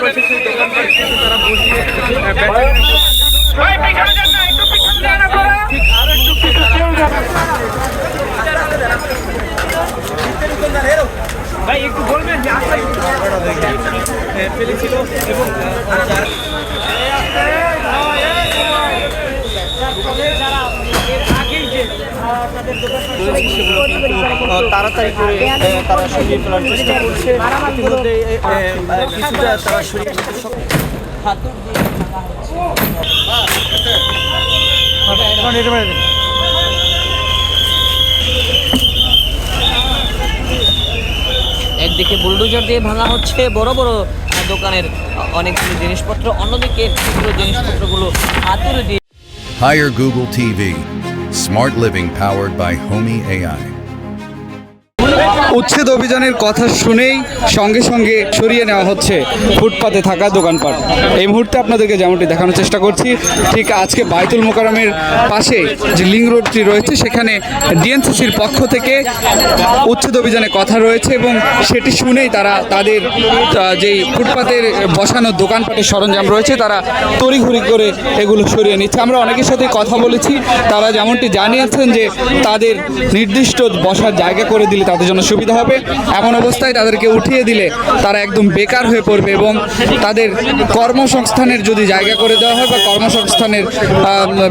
রয়েছে সেই দোকানপাট কিন্তু তারা বসিয়ে ঠিক আরো একটু ভাই একটু বলবেন যে ফেলেছিল এবং তাড়াতাড়ি করে তারা সরিয়ে ফেলার চেষ্টা করছে। ইতিমধ্যে কিছুটা তারা সরিয়ে একদিকে বুলডোজার দিয়ে ভাঙা হচ্ছে বড় বড় দোকানের অনেকগুলো জিনিসপত্র, অন্যদিকে ছোট জিনিসপত্রগুলো হাতুড়ি দিয়ে। Hire Google TV. Smart living powered by Homey AI. উচ্ছেদ অভিযানের কথা শুনেই সঙ্গে সঙ্গে সরিয়ে নেওয়া হচ্ছে ফুটপাতে থাকা দোকানপাট। এই মুহূর্তে আপনাদেরকে যেমনটি দেখানোর চেষ্টা করছি, ঠিক আজকে বাইতুল মোকাররমের পাশে যে লিং রোডটি রয়েছে সেখানে ডিএনসিসির পক্ষ থেকে উচ্ছেদ অভিযানের কথা রয়েছে এবং সেটি শুনেই তারা তাদের যেই ফুটপাতের বসানো দোকানপাটের সরঞ্জাম রয়েছে তারা তড়িঘড়ি করে এগুলো সরিয়ে নিচ্ছে। আমরা অনেকের সাথে কথা বলেছি, তারা যেমনটি জানিয়েছেন যে তাদের নির্দিষ্ট বসার জায়গা করে দিলে তাদের জন্য সুবিধা হবে। এমন অবস্থায় তাদেরকে উঠিয়ে দিলে তারা একদম বেকার হয়ে পড়বে এবং তাদের কর্মসংস্থানের যদি জায়গা করে দেওয়া হয় বা কর্মসংস্থানের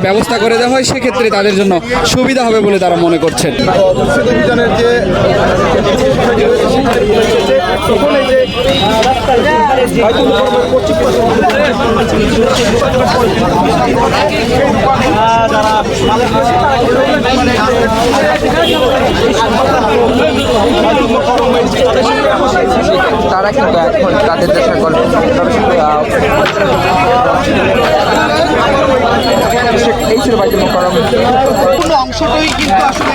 ব্যবস্থা করে দেওয়া হয় সেক্ষেত্রে তাদের জন্য সুবিধা হবে বলে তারা মনে করছেন। তারা কিন্তু এখন তাদের দেশের এই ছিল বাইতুল মোকাররম অংশটাই কিন্তু আসলে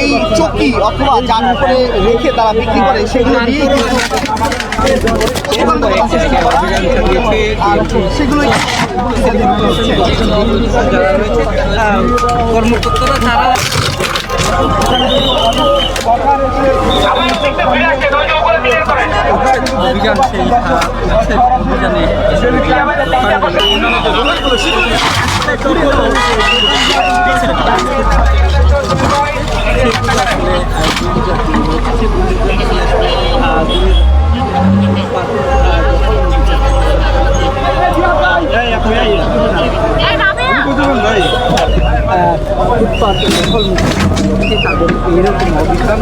এই চকি অথবা যার উপরে রেখে তারা বিক্রি করে সেগুলো নিয়েই সেগুলোই কর্মকর্তারা তারা অভিযান সেই অভিযানে ফুটপাত দখল মুক্তি তাদের এইরকম অভিযান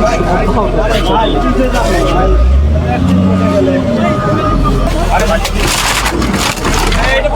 এটা